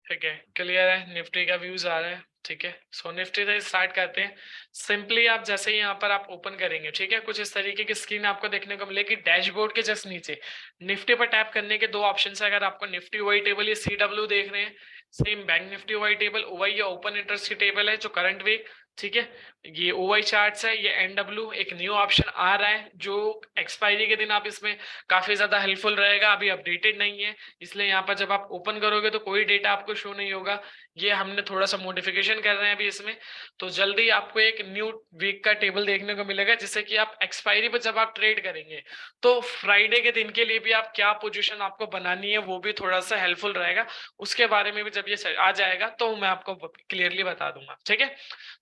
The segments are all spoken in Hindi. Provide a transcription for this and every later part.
ठीक है, क्लियर है। निफ्टी का व्यूज आ रहा है, ठीक है। सो निफ्टी से स्टार्ट करते हैं। सिंपली आप जैसे ही यहाँ पर आप ओपन करेंगे, ठीक है, कुछ इस तरीके की स्क्रीन आपको देखने को मिलेगी। डैशबोर्ड के जस्ट नीचे निफ्टी पर टैप करने के दो ऑप्शन है। अगर आपको निफ्टी वाई टेबल या CW देख रहे हैं, same bank Nifty Y table, OI या ओपन इंटरेस्ट की टेबल है जो करंट वीक, ठीक है। ये ओवाई चार्ट्स है, ये NW एक न्यू ऑप्शन आ रहा है जो एक्सपायरी के दिन आप इसमें काफी ज्यादा हेल्पफुल रहेगा, अभी अपडेटेड नहीं है, इसलिए यहाँ पर जब आप ओपन करोगे तो कोई डेटा आपको शो नहीं होगा। ये हमने थोड़ा सा मॉडिफिकेशन कर रहे हैं अभी इसमें, तो जल्दी आपको एक न्यू वीक का टेबल देखने को मिलेगा, जिससे कि आप एक्सपायरी पर जब आप ट्रेड करेंगे तो फ्राइडे के दिन के लिए भी आप क्या पोजीशन आपको बनानी है वो भी थोड़ा सा हेल्पफुल रहेगा। उसके बारे में भी जब ये आ जाएगा तो मैं आपको क्लियरली बता दूंगा, ठीक है।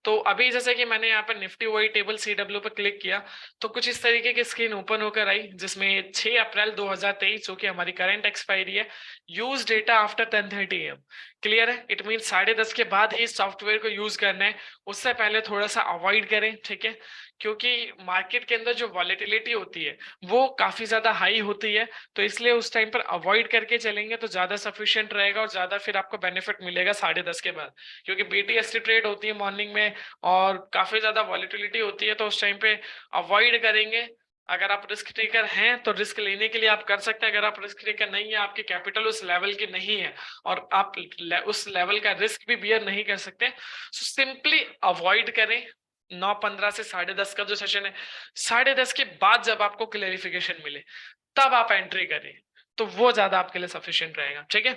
तो अभी जैसे कि मैंने यहाँ पर निफ्टी वाई टेबल CW पर क्लिक किया तो कुछ इस तरीके की स्क्रीन ओपन होकर आई, जिसमें 6 अप्रैल 2023 जो कि हमारी करंट एक्सपायरी है, use data after 10:30 AM। Clear है, इट मीन 10:30 के बाद ही सॉफ्टवेयर को यूज करना है, उससे पहले थोड़ा सा अवॉइड करें, ठीक है। क्योंकि मार्केट के अंदर जो वॉलेटिलिटी होती है वो काफी ज्यादा हाई होती है, तो इसलिए उस टाइम पर अवॉइड करके चलेंगे तो ज्यादा सफिशिएंट रहेगा और ज्यादा फिर आपको बेनिफिट मिलेगा 10:30 के बाद। क्योंकि BTST ट्रेड होती है मॉर्निंग में और काफी ज्यादा वॉलेटिलिटी होती है, तो उस टाइम पे अवॉइड करेंगे। अगर आप रिस्क टेकर हैं तो रिस्क लेने के लिए आप कर सकते हैं, अगर आप रिस्क टेकर नहीं है, आपकी कैपिटल उस लेवल की नहीं है और आप उस लेवल का रिस्क भी बियर नहीं कर सकते, सो सिंपली अवॉइड करें। 9:15 से 10:30 का जो सेशन है, 10:30 के बाद जब आपको क्लेरिफिकेशन मिले तब आप एंट्री करें, तो वो ज्यादा आपके लिए सफिशिएंट रहेगा, ठीक है।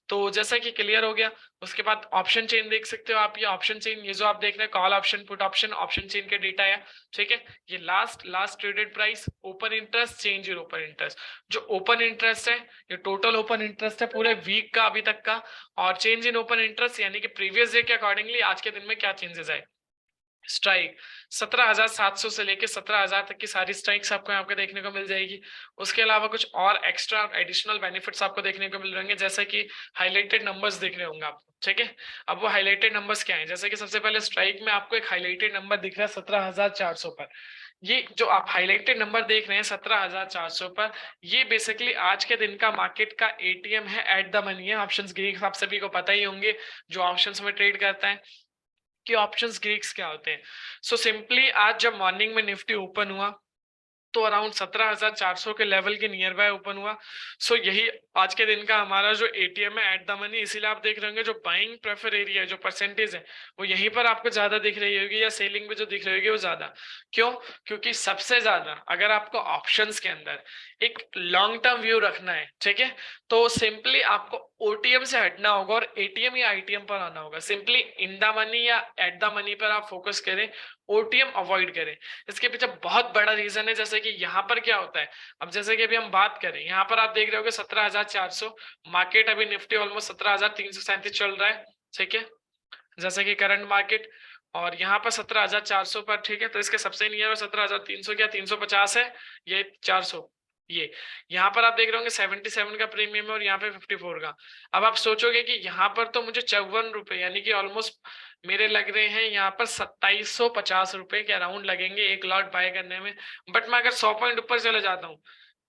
तो जैसा कि क्लियर हो गया, उसके बाद ऑप्शन चेन देख सकते हो आप। ये ऑप्शन चेन, ये जो आप देख रहे हैं call option put option, option chain के डेटा है, ठीक है। ये last traded price, open interest, change in open interest. जो ओपन इंटरेस्ट है ये टोटल ओपन इंटरेस्ट है पूरे वीक का अभी तक का, और चेंज इन ओपन इंटरेस्ट यानी कि प्रीवियस डे के अकॉर्डिंगली आज के दिन में क्या चेंजेस आए। स्ट्राइक 17,700 से लेके 17,000 तक की सारी स्ट्राइक्स आपको यहाँ पे देखने को मिल जाएगी। उसके अलावा कुछ और एक्स्ट्रा एडिशनल बेनिफिट्स आपको देखने को मिल रहेंगे, जैसे कि हाइलाइटेड नंबर्स दिख रहे होंगे आपको, ठीक है। अब वो हाइलाइटेड नंबर्स क्या है, जैसे कि सबसे पहले स्ट्राइक में आपको एक हाइलाइटेड नंबर दिख रहा है 17,400 पर। ये जो आप हाइलाइटेड नंबर देख रहे हैं 17,400 पर, ये बेसिकली आज के दिन का मार्केट का ATM है, एट द मनी है। ऑप्शंस ग्रीक आप सभी को पता ही होंगे जो ऑप्शंस में ट्रेड करता है कि ऑप्शंस ग्रीक्स क्या होते हैं। सो सिंपली आज जब मॉर्निंग में निफ्टी ओपन हुआ तो अराउंड 17,400 के लेवल के नियर बाय ओपन हुआ। सो यही आज के दिन का हमारा जो ATM है, एट द मनी। इसीलिए आप देख रहे होंगे जो बाइंग प्रेफर एरिया है, जो परसेंटेज है, वो यहीं पर आपको ज्यादा दिख रही होगी, या सेलिंग में जो दिख रही होगी वो ज्यादा। क्यों? क्योंकि सबसे ज्यादा अगर आपको ऑप्शंस के अंदर एक लॉन्ग टर्म व्यू रखना है, ठीक है, तो सिंपली आपको OTM से हटना होगा और ATM या ITM पर आना होगा। सिंपली इन द मनी या एट द मनी पर आप फोकस करें, OTM अवॉइड करें। इसके पीछे बहुत बड़ा रीजन है, जैसे कि यहाँ पर क्या होता है। अब जैसे कि अभी हम बात करें, यहाँ पर आप देख रहे हो 17,400, मार्केट अभी निफ्टी ऑलमोस्ट 17,337 चल रहा है, ठीक है, जैसे कि करंट मार्केट। और यहाँ पर 17,400 पर, ठीक है, तो इसके सबसे नियर 17,300 क्या 350 है, ये 400, ये यहाँ पर आप देख रहे होंगे 77 का प्रीमियम है और यहाँ पे 54 का। अब आप सोचोगे कि यहाँ पर तो मुझे 54 रुपए यानी कि ऑलमोस्ट मेरे लग रहे हैं यहाँ पर 2,750 रुपए के अराउंड लगेंगे एक लॉट बाय करने में। बट मैं अगर 100 पॉइंट ऊपर चले जाता हूँ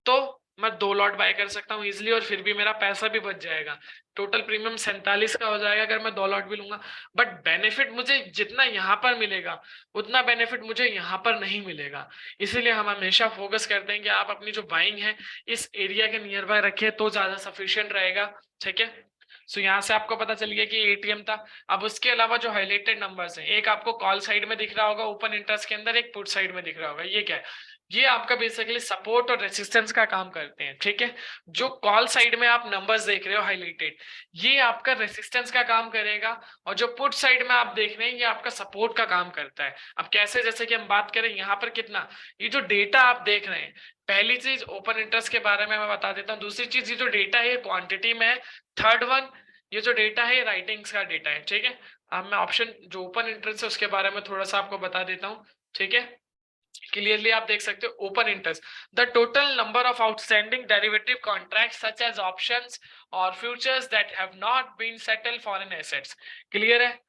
तो मैं 2 लॉट बाय कर सकता हूँ इजिली, और फिर भी मेरा पैसा भी बच जाएगा। टोटल प्रीमियम 47 का हो जाएगा अगर मैं 2 लॉट भी लूंगा। बट बेनिफिट मुझे जितना यहाँ पर मिलेगा उतना बेनिफिट मुझे यहाँ पर नहीं मिलेगा। इसीलिए हम हमेशा फोकस करते हैं कि आप अपनी जो बाइंग है इस एरिया के नियर बाय रखें तो ज्यादा सफिशियंट रहेगा, ठीक है। सो यहाँ से आपको पता चल गया कि ATM था। अब उसके अलावा जो हाईलाइटेड नंबर्स हैं, एक आपको कॉल साइड में दिख रहा होगा ओपन इंटरेस्ट के अंदर, एक पुट साइड में दिख रहा होगा, ये क्या है, ये आपका बेसिकली सपोर्ट और रेसिस्टेंस का काम करते हैं, ठीक है। जो कॉल साइड में आप नंबर्स देख रहे हो हाईलाइटेड, ये आपका रेसिस्टेंस का काम करेगा, और जो पुट साइड में आप देख रहे हैं ये आपका सपोर्ट का काम करता है। अब कैसे, जैसे कि हम बात करें यहाँ पर कितना, ये जो डेटा आप देख रहे हैं, पहली चीज ओपन इंटरेस्ट के बारे में मैं बता देता हूँ, दूसरी चीज ये जो डेटा है क्वांटिटी में है, थर्ड वन ये जो डेटा है राइटिंग्स का डेटा है, ठीक है। अब मैं ऑप्शन जो ओपन इंटरेस्ट है उसके बारे में थोड़ा सा आपको बता देता हूँ, ठीक है। क्लियरली आप देख सकते हो open interest, the total number of outstanding derivative contract such as options और futures that have not been settled foreign assets. Clear है,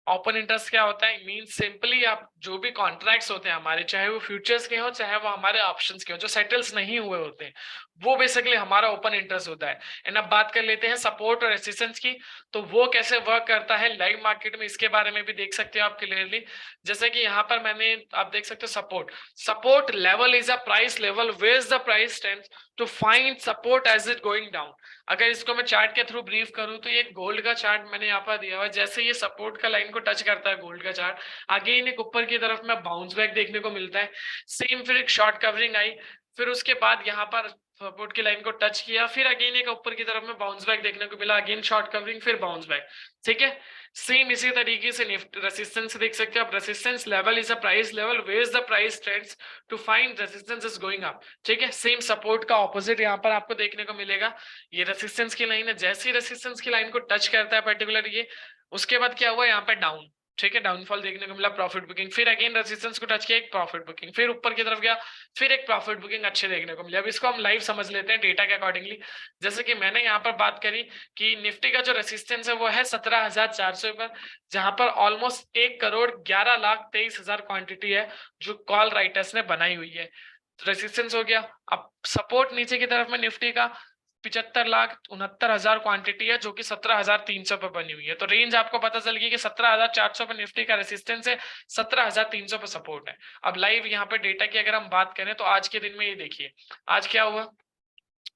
ओपन इंटरेस्ट क्या होता है, मीन सिंपली आप जो भी कॉन्ट्रैक्ट्स होते हैं हमारे, चाहे वो फ्यूचर्स के हो चाहे वो हमारे ऑप्शंस के हो, जो सेटल्स नहीं हुए होते हैं, वो बेसिकली हमारा ओपन इंटरेस्ट होता है। एंड अब बात कर लेते हैं सपोर्ट और रेसिस्टेंस की, तो वो कैसे वर्क करता है लाइव मार्केट में, इसके बारे में भी देख सकते हो आप क्लियरली। जैसे कि यहाँ पर मैंने, आप देख सकते हो support level is a price level where is the price tends to find support as it going down. अगर इसको मैं चार्ट के थ्रू ब्रीफ करूं तो ये गोल्ड का चार्ट मैंने यहाँ पर दिया हुआ है, जैसे ये सपोर्ट का लाइन को टच करता है गोल्ड का चार्ट, अगेन एक ऊपर की तरफ में बाउंस बैक देखने को मिलता है। सेम फिर एक शॉर्ट कवरिंग आई, फिर उसके बाद यहाँ पर सपोर्ट की लाइन को टच किया, फिर अगेन एक ऊपर की तरफ में बाउंस बैक देखने को मिला, अगेन शॉर्ट कवरिंग फिर बाउंस बैक। ठीक है, सेम इसी तरीके से निफ्टी रेसिस्टेंस देख सकते हो आप, resistance level is a price level where is the price trends to find resistance is going up. ठीक है, सेम सपोर्ट का ऑपोजिट यहाँ पर आपको देखने को मिलेगा, ये रेसिस्टेंस की लाइन है, जैसे ही रेसिस्टेंस की लाइन को टच करता है पर्टिकुलर ये, उसके बाद क्या हुआ यहाँ पे डाउन। ठीक है, डाउनफॉल देखने को मिला, प्रॉफिट बुकिंग, फिर अगेन रेजिस्टेंस को टच किया, एक प्रॉफिट बुकिंग, फिर ऊपर की तरफ गया, फिर एक प्रॉफिट बुकिंग अच्छे देखने को मिले। अब इसको हम लाइव समझ लेते हैं डेटा के अकॉर्डिंगली। जैसे कि मैंने यहाँ पर बात करी कि निफ्टी का जो रेसिस्टेंस है वो है 17,400 पर, जहां पर ऑलमोस्ट 1,11,23,000 क्वांटिटी है जो कॉल राइटर्स ने बनाई हुई है। रेसिस्टेंस हो गया। अब सपोर्ट नीचे की तरफ में निफ्टी का 75,69,000 क्वांटिटी है जो कि 17,300 पर बनी हुई है। तो रेंज आपको पता चल गई कि 17,400 पर निफ्टी का रेसिस्टेंस है, 17,300 पर सपोर्ट है। अब लाइव यहाँ पे डेटा की अगर हम बात करें तो आज के दिन में ये देखिए, आज क्या हुआ,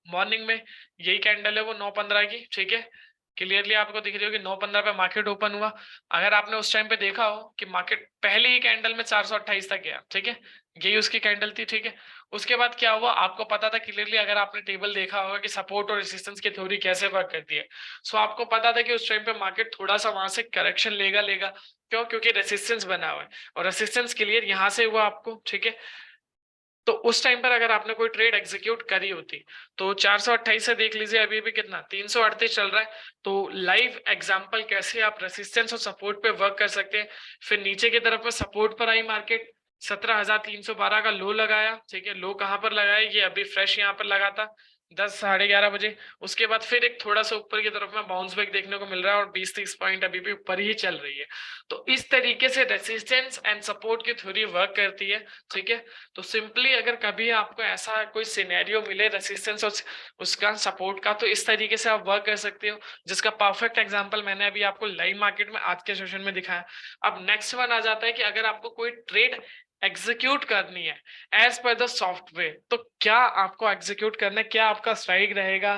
मॉर्निंग में यही कैंडल है वो 9:15 की। ठीक है, क्लियरली आपको दिख रही होगी 9:15 पे मार्केट ओपन हुआ। अगर आपने उस टाइम पे देखा हो कि मार्केट पहले ही कैंडल में 428 तक गया, ठीक है, यही उसकी कैंडल थी। ठीक है, उसके बाद क्या हुआ आपको पता था क्लियरली, अगर आपने टेबल देखा होगा कि सपोर्ट और रेजिस्टेंस की थ्योरी कैसे वर्क करती है। सो आपको पता था कि उस टाइम पे मार्केट थोड़ा सा वहां से करेक्शन लेगा। क्यों? क्योंकि रेसिस्टेंस बना हुआ है और रेसिस्टेंस क्लियर यहाँ से हुआ आपको। ठीक है, तो उस टाइम पर अगर आपने कोई ट्रेड एग्जीक्यूट करी होती तो 428 से देख लीजिए अभी भी कितना 338 चल रहा है। तो लाइव एग्जांपल कैसे आप रेसिस्टेंस और सपोर्ट पे वर्क कर सकते हैं। फिर नीचे की तरफ में सपोर्ट पर आई मार्केट, 17,312 का लो लगाया। ठीक है, लो कहां पर लगाया, ये अभी फ्रेश यहाँ पर लगा था 10 साढ़े 11 बजे। उसके बाद फिर एक थोड़ा सा ऊपर की तरफ में बाउंस बैक देखने को मिल रहा है और 20-30 पॉइंट अभी भी ऊपर ही चल रही है। तो इस तरीके से रेसिस्टेंस एंड सपोर्ट की थ्योरी वर्क करती है। ठीक है, तो सिंपली अगर कभी आपको ऐसा कोई सिनेरियो मिले रेसिस्टेंस और उसका सपोर्ट का, तो इस तरीके से आप वर्क कर सकते हो, जिसका परफेक्ट एग्जांपल मैंने अभी आपको लाइव मार्केट में आज के सेशन में दिखाया। अब नेक्स्ट वन आ जाता है कि अगर आपको कोई ट्रेड एग्जीक्यूट करनी है एज पर द सॉफ्टवेयर, तो क्या आपको एग्जीक्यूट करना है, क्या आपका स्ट्राइक रहेगा,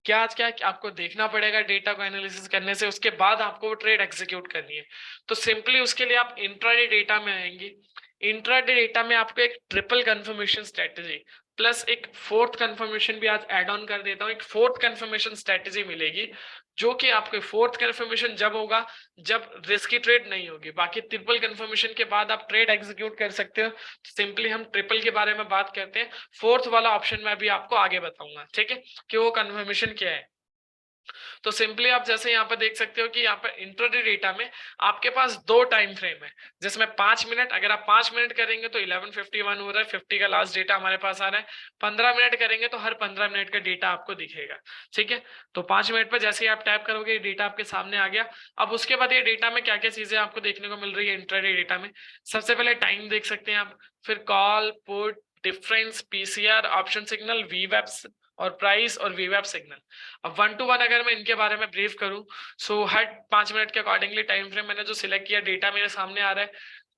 क्या आपको देखना पड़ेगा डेटा को एनालिसिस करने से, उसके बाद आपको वो ट्रेड एग्जीक्यूट करनी है। तो सिंपली उसके लिए आप इंट्राडे डेटा में आएंगे। इंट्राडे डेटा में आपको एक ट्रिपल कंफर्मेशन स्ट्रेटेजी प्लस एक फोर्थ कंफर्मेशन भी आज ऐड ऑन कर देता हूँ, एक फोर्थ कंफर्मेशन स्ट्रेटेजी मिलेगी, जो कि आपको फोर्थ कंफर्मेशन जब होगा जब रिस्की ट्रेड नहीं होगी। बाकी ट्रिपल कंफर्मेशन के बाद आप ट्रेड एग्जीक्यूट कर सकते हो। सिंपली हम ट्रिपल के बारे में बात करते हैं, फोर्थ वाला ऑप्शन मैं भी आपको आगे बताऊंगा। ठीक है, कि वो कंफर्मेशन क्या है। तो सिंपली आप जैसे यहाँ पर देख सकते हो कि यहाँ पर इंट्राडे डेटा में आपके पास दो टाइम फ्रेम है, जिसमें 5 मिनट, अगर आप 5 मिनट करेंगे तो 11:51 हो रहा है, 50 का लास्ट डेटा हमारे पास आ रहा है। 15 मिनट करेंगे तो हर 15 मिनट का डेटा आपको दिखेगा। ठीक है, तो 5 मिनट पर जैसे ही आप टैप करोगे ये डेटा आपके सामने आ गया। अब उसके बाद ये डेटा में क्या क्या चीजें आपको देखने को मिल रही है इंट्राडे डेटा में, सबसे पहले टाइम देख सकते हैं आप, फिर call put difference PCR option signal VWAPs और प्राइस और वीवैप सिग्नल। अब 1 to 1 अगर मैं इनके बारे में ब्रीफ करूं, सो हर 5 मिनट के अकॉर्डिंगली टाइम फ्रेम मैंने जो सिलेक्ट किया, डेटा मेरे सामने आ रहा है।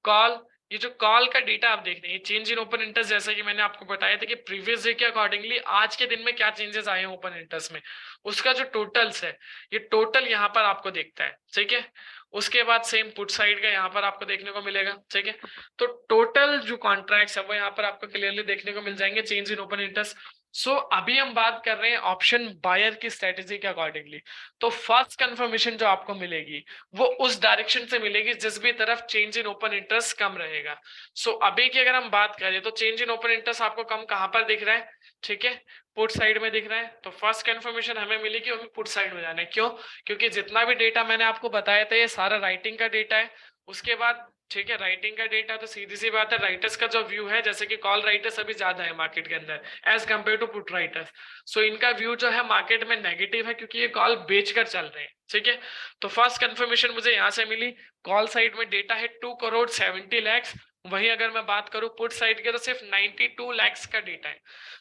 कॉल, ये जो कॉल का डेटा आप देख रहे हैं, चेंज इन ओपन इंटरेस्ट, जैसा कि मैंने आपको बताया था कि प्रीवियस डे के अकॉर्डिंगली आज के दिन में क्या चेंजेस आए हैं ओपन इंटरेस्ट में, उसका जो टोटल्स है ये टोटल यहाँ पर आपको दिखता है। ठीक है, उसके बाद सेम पुट साइड का यहाँ पर आपको देखने को मिलेगा। ठीक है, तो टोटल जो कॉन्ट्रैक्ट्स है वो यहाँ पर आपको क्लियरली देखने को मिल जाएंगे चेंज इन ओपन इंटरेस्ट। सो अभी हम बात कर रहे हैं ऑप्शन बायर की स्ट्रेटेजी के अकॉर्डिंगली। तो फर्स्ट कंफर्मेशन जो आपको मिलेगी वो उस डायरेक्शन से मिलेगी जिस भी तरफ चेंज इन ओपन इंटरेस्ट कम रहेगा। सो अभी की अगर हम बात करें तो चेंज इन ओपन इंटरेस्ट आपको कम कहां पर दिख रहा है, ठीक है, पुट साइड में दिख रहा है। तो फर्स्ट कंफर्मेशन हमें मिली कि हमें पुट साइड में जाना है। क्यों? क्योंकि जितना भी डेटा मैंने आपको बताया था ये सारा राइटिंग का डेटा है। उसके बाद ठीक है, राइटिंग का डेटा तो सीधी सी बात है, राइटर्स का जो व्यू है, जैसे कि कॉल राइटर्स अभी ज्यादा है मार्केट के अंदर as compare to put writers, so इनका व्यू जो है मार्केट में नेगेटिव है क्योंकि ये कॉल बेचकर चल रहे हैं। ठीक है, तो फर्स्ट कंफर्मेशन मुझे यहाँ से मिली, कॉल साइड में डेटा है 2,70,00,000, वही अगर मैं बात करूं पुट साइड के तो सिर्फ 92 lakhs का डेटा है,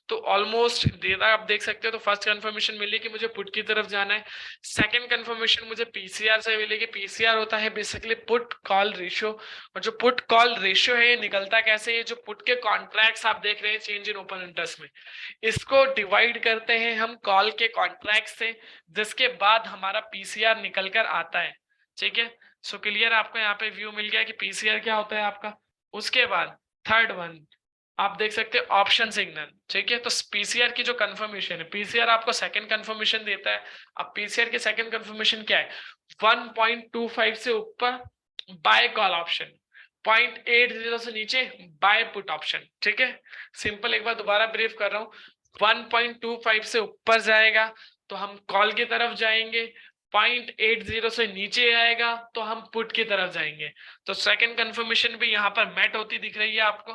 तो ऑलमोस्ट डेटा आप देख सकते हो। तो फर्स्ट कंफर्मेशन मिली कि मुझे पुट की तरफ जाना है। सेकंड कंफर्मेशन मुझे पीसीआर से मिली कि पीसीआर होता है बेसिकली पुट कॉल रेशियो, और जो पुट कॉल रेशियो है ये निकलता कैसे, ये जो पुट के कॉन्ट्रैक्ट्स आप देख रहे हैं चेंज इन ओपन इंटरेस्ट में, इसको डिवाइड करते हैं हम कॉल के कॉन्ट्रैक्ट से, जिसके बाद हमारा पीसीआर निकल कर आता है। ठीक है, सो क्लियर, आपको यहाँ पे व्यू मिल गया कि पीसीआर क्या होता है आपका। उसके बाद थर्ड वन आप देख सकते हैं ऑप्शन सिग्नल। ठीक है, तो पीसीआर की जो कंफर्मेशन है, पीसीआर आपको सेकंड कंफर्मेशन देता है। अब पीसीआर की सेकंड कंफर्मेशन क्या है, 1.25 से ऊपर बाय कॉल ऑप्शन, 0.80 से नीचे बाय पुट ऑप्शन। ठीक है, सिंपल, एक बार दोबारा ब्रीफ कर रहा हूँ, 1.25 से ऊपर जाएगा तो हम कॉल की तरफ जाएंगे, 0.80 से नीचे आएगा तो हम पुट की तरफ जाएंगे। तो सेकंड कंफर्मेशन भी यहाँ पर मैट होती दिख रही है आपको,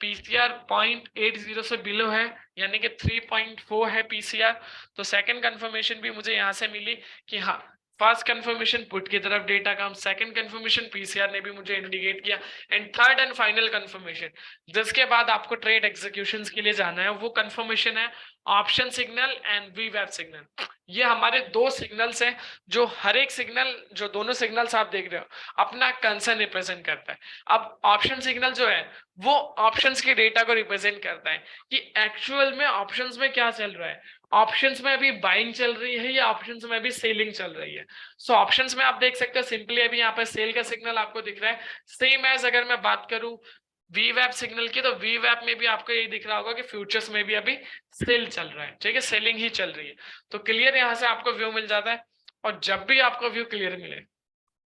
पीसीआर 0.80 से बिलो है, यानी कि 3.4 है पीसीआर। तो सेकंड कंफर्मेशन भी मुझे यहाँ से मिली कि हाँ, फर्स्ट कंफर्मेशन पुट की तरफ डेटा कम, सेकंड कंफर्मेशन पीसीआर ने भी मुझे इंडिकेट किया, and third and final confirmation जिसके बाद आपको ट्रेड एग्जीक्यूशंस के लिए जाना है, वो कंफर्मेशन है ऑप्शन सिग्नल एंड वीवैप सिग्नल। ये हमारे दो सिग्नल्स हैं, जो हर एक सिग्नल, जो दोनों सिग्नल्स आप देख रहे हो अपना कंसर्न रिप्रेजेंट करता है। अब ऑप्शन सिग्नल जो है वो ऑप्शंस के डेटा को रिप्रेजेंट करता है कि एक्चुअल में ऑप्शंस में क्या चल रहा है, ऑप्शंस में अभी बाइंग चल रही है या ऑप्शंस में अभी सेलिंग चल रही है। सो ऑप्शंस में आप देख सकते हो सिंपली अभी यहाँ पर सेल का सिग्नल आपको दिख रहा है, सेम एज अगर मैं बात करूं वीवैप सिग्नल की, तो वीवैप में भी आपको यही दिख रहा होगा कि फ्यूचर्स में भी अभी सेल चल रहा है। ठीक है, सेलिंग ही चल रही है। तो क्लियर, यहाँ से आपको व्यू मिल जाता है। और जब भी आपको व्यू क्लियर मिले,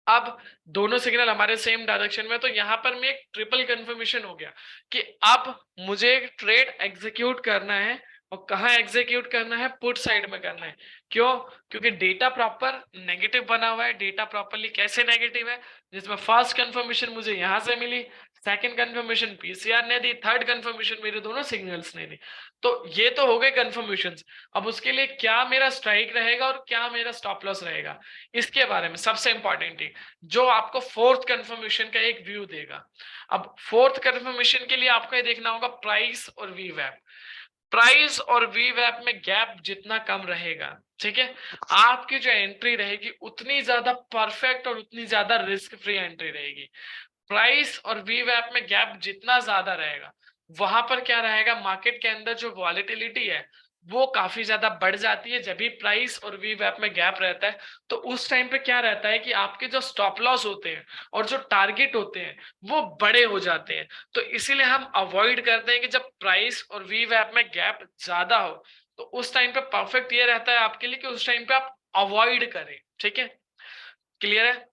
अब दोनों सिग्नल हमारे सेम डायरेक्शन में, तो यहाँ पर मैं एक ट्रिपल कंफर्मेशन हो गया कि अब मुझे ट्रेड एग्जीक्यूट करना है, और कहाँ एग्जीक्यूट करना है, पुट साइड में करना है। क्यों, क्योंकि डेटा प्रॉपर नेगेटिव बना हुआ है। डेटा प्रॉपरली कैसे नेगेटिव है, जिसमें फर्स्ट कंफर्मेशन मुझे यहाँ से मिली, सेकंड कंफर्मेशन पीसीआर ने दी, थर्ड कंफर्मेशन मेरे दोनों सिग्नल्स ने दी। तो ये तो हो गए कंफर्मेशंस। अब उसके लिए क्या मेरा स्ट्राइक रहेगा और क्या मेरा स्टॉप लॉस रहेगा, इसके बारे में सबसे इंपॉर्टेंट है जो आपको फोर्थ कंफर्मेशन का एक व्यू देगा। अब फोर्थ कंफर्मेशन के लिए आपको ये देखना होगा प्राइस और वीवैप। प्राइस और वीवैप में गैप जितना कम रहेगा, ठीक है, आपकी जो एंट्री रहेगी उतनी ज्यादा परफेक्ट और उतनी ज्यादा रिस्क फ्री एंट्री रहेगी। प्राइस और वीवैप में गैप जितना ज्यादा रहेगा, वहां पर क्या रहेगा, मार्केट के अंदर जो वॉलेटिलिटी है वो काफी ज्यादा बढ़ जाती है। जब भी प्राइस और वीवैप में गैप रहता है तो उस टाइम पे क्या रहता है कि आपके जो स्टॉप लॉस होते हैं और जो टारगेट होते हैं वो बड़े हो जाते हैं। तो इसीलिए हम अवॉइड करते हैं कि जब प्राइस और वीवैप में गैप ज्यादा हो तो उस टाइम पे परफेक्ट ये रहता है आपके लिए कि उस टाइम पे आप अवॉइड करें। ठीक है, क्लियर है।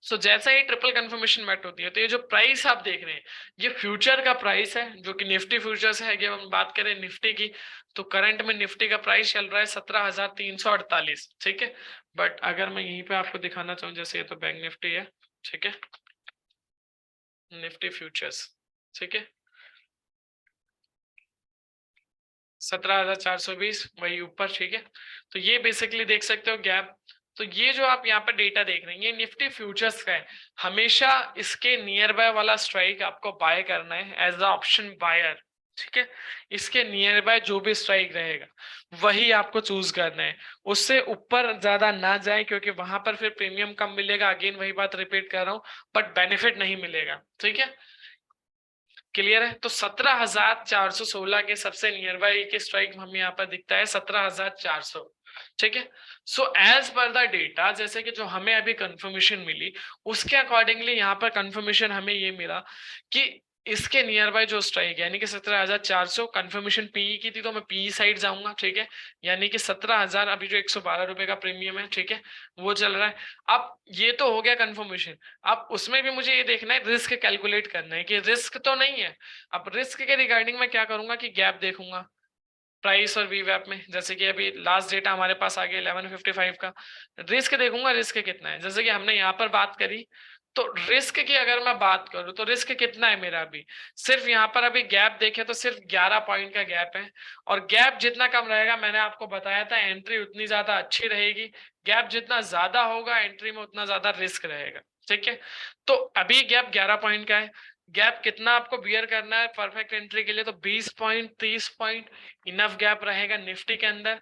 सो जैसा ही ट्रिपल कंफर्मेशन मेट होती है, तो ये जो प्राइस आप देख रहे हैं ये फ्यूचर का प्राइस है, जो कि निफ्टी फ्यूचर्स है। अगर हम बात करें निफ्टी की, तो करंट में निफ्टी का प्राइस चल रहा है 17,348। ठीक है, बट अगर मैं यहीं पे आपको दिखाना चाहूँ, जैसे ये तो बैंक निफ्टी है, ठीक है, निफ्टी फ्यूचर्स, ठीक है, 17,420 वही ऊपर। ठीक है, तो ये बेसिकली देख सकते हो गैप। तो ये जो आप यहाँ पर डेटा देख रहे हैं ये निफ्टी फ्यूचर्स का है। हमेशा इसके नियर बाय वाला स्ट्राइक आपको बाय करना है एज अ ऑप्शन बायर। ठीक है, इसके नियर बाय जो भी स्ट्राइक रहेगा वही आपको चूज करना है, उससे ऊपर ज्यादा ना जाए क्योंकि वहां पर फिर प्रीमियम कम मिलेगा। अगेन वही बात रिपीट कर रहा हूँ, बट बेनिफिट नहीं मिलेगा। ठीक है, क्लियर है। तो 17,416 के सबसे नियर बाई के स्ट्राइक हमें यहाँ पर दिखता है 17,400। ठीक है, so as per the data, जैसे कि जो हमें अभी कंफर्मेशन मिली उसके अकॉर्डिंगली यहाँ पर कंफर्मेशन हमें ये मिला कि इसके नियर बाय जो स्ट्राइक यानी कि 17,400, कंफर्मेशन पीई की थी तो मैं पीई साइड जाऊंगा। ठीक है, यानी कि 17,000 अभी जो 112 रुपए का प्रीमियम है, ठीक है, वो चल रहा है। अब ये तो हो गया कंफर्मेशन। अब उसमें भी मुझे ये देखना है, रिस्क कैलकुलेट करना है कि रिस्क तो नहीं है। अब रिस्क के रिगार्डिंग में क्या करूंगा कि गैप देखूंगा प्राइस और वीवैप में। जैसे कि अभी लास्ट डेटा हमारे पास आ गया 1155 का, रिस्क देखूंगा रिस्क कितना है। जैसे कि हमने यहाँ पर बात करी तो रिस्क की अगर मैं बात करूं तो रिस्क कितना है मेरा अभी, सिर्फ यहाँ पर अभी गैप देखे तो सिर्फ 11 पॉइंट का गैप है। और गैप जितना कम रहेगा, मैंने आपको बताया था एंट्री उतनी ज्यादा अच्छी रहेगी। गैप जितना ज्यादा होगा एंट्री में उतना ज्यादा रिस्क रहेगा। ठीक है, तो अभी गैप 11 पॉइंट का है। गैप कितना आपको बियर करना है परफेक्ट एंट्री के लिए, तो 20 पॉइंट 30 पॉइंट इनफ गैप रहेगा निफ्टी के अंदर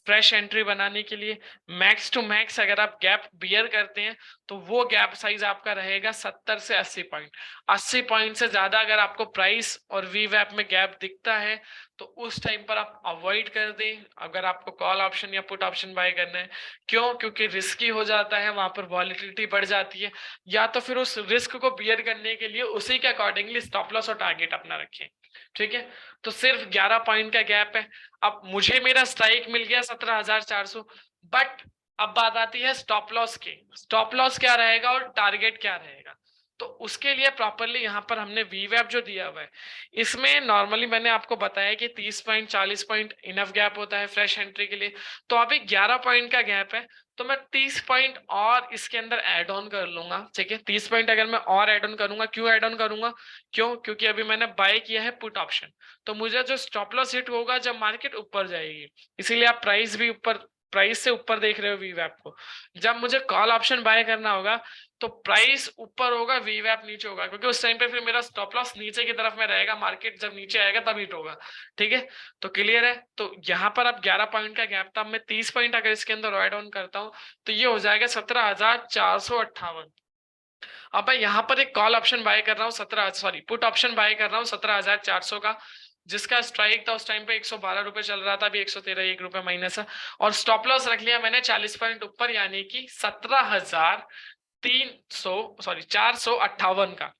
फ्रेश एंट्री बनाने के लिए। मैक्स टू मैक्स अगर आप गैप बियर करते हैं तो वो गैप साइज आपका रहेगा 70 से 80 पॉइंट। 80 पॉइंट से ज्यादा अगर आपको प्राइस और वी वैप में गैप दिखता है तो उस टाइम पर आप अवॉइड कर दें, अगर आपको कॉल ऑप्शन या पुट ऑप्शन बाय करना है। क्यों? क्योंकि रिस्की हो जाता है, वहां पर वॉलिटिलिटी बढ़ जाती है। या तो फिर उस रिस्क को बियर करने के लिए उसी के अकॉर्डिंगली स्टॉप लॉस और टारगेट अपना रखें। ठीक है, तो सिर्फ 11 पॉइंट का गैप है। अब मुझे मेरा स्ट्राइक मिल गया 17,400, बट अब बात आती है स्टॉप लॉस की। स्टॉप लॉस क्या रहेगा और टारगेट क्या रहेगा, तो उसके लिए प्रॉपरली यहाँ पर हमने वीवैप जो दिया हुआ है, इसमें नॉर्मली मैंने आपको बताया कि 30 पॉइंट 40 पॉइंट इनफ गैप होता है फ्रेश एंट्री के लिए। तो अभी 11 पॉइंट का गैप है, तो मैं 30 पॉइंट और इसके अंदर ऐड ऑन कर लूंगा। ठीक है, 30 पॉइंट अगर मैं और ऐड ऑन करूंगा, क्यों ऐड ऑन करूंगा? क्यों? क्योंकि अभी मैंने बाय किया है पुट ऑप्शन, तो मुझे जो स्टॉप लॉस हिट होगा जब मार्केट ऊपर जाएगी। इसीलिए आप प्राइस भी ऊपर, प्राइस से ऊपर देख रहे हो वीवैप को। जब मुझे कॉल ऑप्शन बाय करना होगा तो प्राइस ऊपर होगा, वीवैप नीचे होगा, क्योंकि उस टाइम पे फिर मेरा स्टॉप लॉस नीचे की तरफ में रहेगा। मार्केट जब नीचे आएगा तब हिट होगा। ठीक है, तो क्लियर है। तो यहाँ पर अब 11 पॉइंट का गैप था, मैं 30 पॉइंट अगर इसके अंदर ऐड ऑन करता हूँ तो ये हो जाएगा 17,458। अब मैं यहाँ पर एक कॉल ऑप्शन बाय कर रहा हूँ 17, सॉरी पुट ऑप्शन बाय कर रहा हूँ 17,400 का, जिसका स्ट्राइक था उस टाइम पे 112 रुपए चल रहा था, अभी 113 1 रुपए माइनस है। और स्टॉप लॉस रख लिया मैंने 40 पॉइंट ऊपर, यानी कि 17,300 सॉरी 458 का।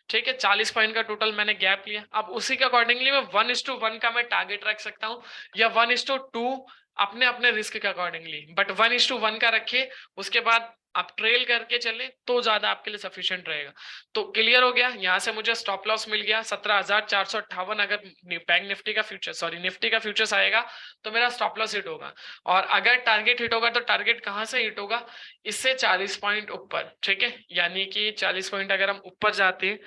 ठीक है, 40 पॉइंट का टोटल मैंने गैप लिया। अब उसी के अकॉर्डिंगली मैं 1:1 का मैं टारगेट रख सकता हूँ, या 1:2 अपने अपने रिस्क के अकॉर्डिंगली, बट 1:1 का रखिए। उसके बाद आप ट्रेल करके चले तो ज्यादा आपके लिए सफिशिएंट रहेगा। तो क्लियर हो गया, यहाँ से मुझे स्टॉप लॉस मिल गया 17,458। अगर बैंक निफ्टी का फ्यूचर, सॉरी निफ्टी का फ्यूचर्स आएगा तो मेरा स्टॉप लॉस हिट होगा। और अगर टारगेट हिट होगा तो टारगेट कहाँ से हिट होगा? इससे 40 पॉइंट ऊपर। ठीक है, यानी कि 40 पॉइंट अगर हम ऊपर जाते हैं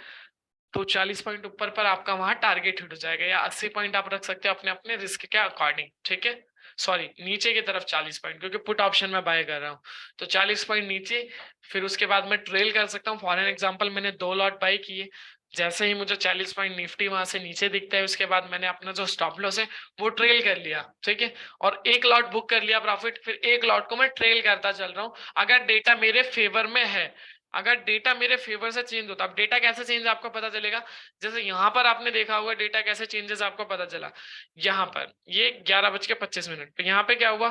तो 40 पॉइंट ऊपर पर आपका वहां टारगेट हिट हो जाएगा, या 80 पॉइंट आप रख सकते हो अपने अपने रिस्क के अकॉर्डिंग। ठीक है, सॉरी नीचे की तरफ 40 पॉइंट, क्योंकि पुट ऑप्शन में बाय कर रहा हूँ तो 40 पॉइंट नीचे। फिर उसके बाद मैं ट्रेल कर सकता हूँ। फॉर एन एग्जांपल मैंने 2 लॉट बाय किए, जैसे ही मुझे 40 पॉइंट निफ्टी वहां से नीचे दिखता है उसके बाद मैंने अपना जो स्टॉप लॉस है वो ट्रेल कर लिया। ठीक है, और एक लॉट बुक कर लिया प्रॉफिट, फिर एक लॉट को मैं ट्रेल करता चल रहा हूँ। अगर डेटा मेरे फेवर में है, अगर डेटा मेरे फेवर से चेंज होता, अब डेटा कैसे चेंज आपको पता चलेगा? जैसे यहाँ पर आपने देखा होगा डेटा कैसे चेंजेस आपको पता चला। यहाँ पर ये 11:25 पे यहाँ पे क्या हुआ,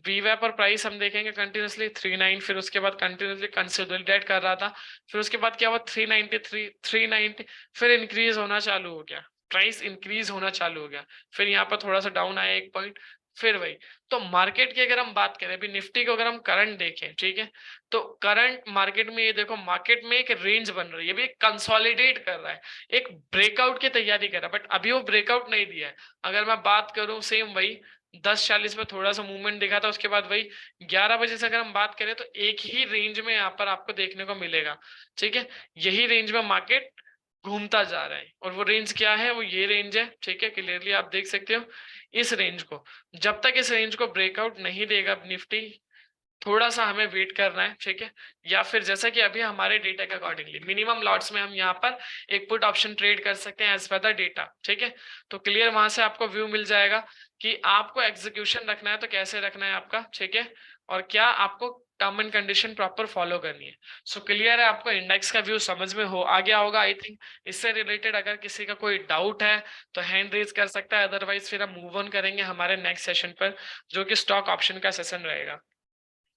वीवैप और प्राइस हम देखेंगे कंटिन्यूसली 39, फिर उसके बाद कंटिन्यूसली कंसोलिडेट कर रहा था। फिर उसके बाद क्या हुआ 393 390, फिर इंक्रीज होना चालू हो गया, प्राइस इंक्रीज होना चालू हो गया। फिर यहाँ पर थोड़ा सा डाउन आया 1 पॉइंट, फिर वही। तो मार्केट की अगर हम बात करें, अभी निफ्टी को अगर हम करंट देखें, ठीक है, तो करंट मार्केट में ये देखो, मार्केट में एक रेंज बन रही है, अभी एक कंसोलिडेट कर रहा है, एक ब्रेकआउट की तैयारी कर रहा है, बट अभी वो ब्रेकआउट नहीं दिया है। अगर मैं बात करूं सेम वही 10:40 में थोड़ा सा मूवमेंट दिखा था, उसके बाद वही 11 बजे से अगर हम बात करें तो एक ही रेंज में यहाँ पर आपको देखने को मिलेगा। ठीक है, यही रेंज में मार्केट घूमता जा रहा है, और वो रेंज क्या है? वो ये रेंज है। ठीक है, क्लियरली आप देख सकते हो इस रेंज को। जब तक इस रेंज को ब्रेकआउट नहीं देगा निफ्टी, थोड़ा सा हमें वेट करना है। ठीक है, या फिर जैसा कि अभी हमारे डेटा के अकॉर्डिंगली मिनिमम लॉट्स में हम यहाँ पर एक पुट ऑप्शन ट्रेड कर सकते हैं एज पर द डेटा। ठीक है, तो क्लियर वहां से आपको व्यू मिल जाएगा कि आपको एग्जीक्यूशन रखना है तो कैसे रखना है आपका। ठीक है, और क्या आपको term and condition proper follow करनी है। सो क्लियर है, आपको इंडेक्स का व्यू समझ में हो आ गया होगा आई थिंक। इससे रिलेटेड अगर किसी का कोई डाउट है तो हैंड रेज कर सकता है, अदरवाइज फिर हम मूव ऑन करेंगे हमारे नेक्स्ट सेशन पर, जो कि स्टॉक ऑप्शन का सेशन रहेगा।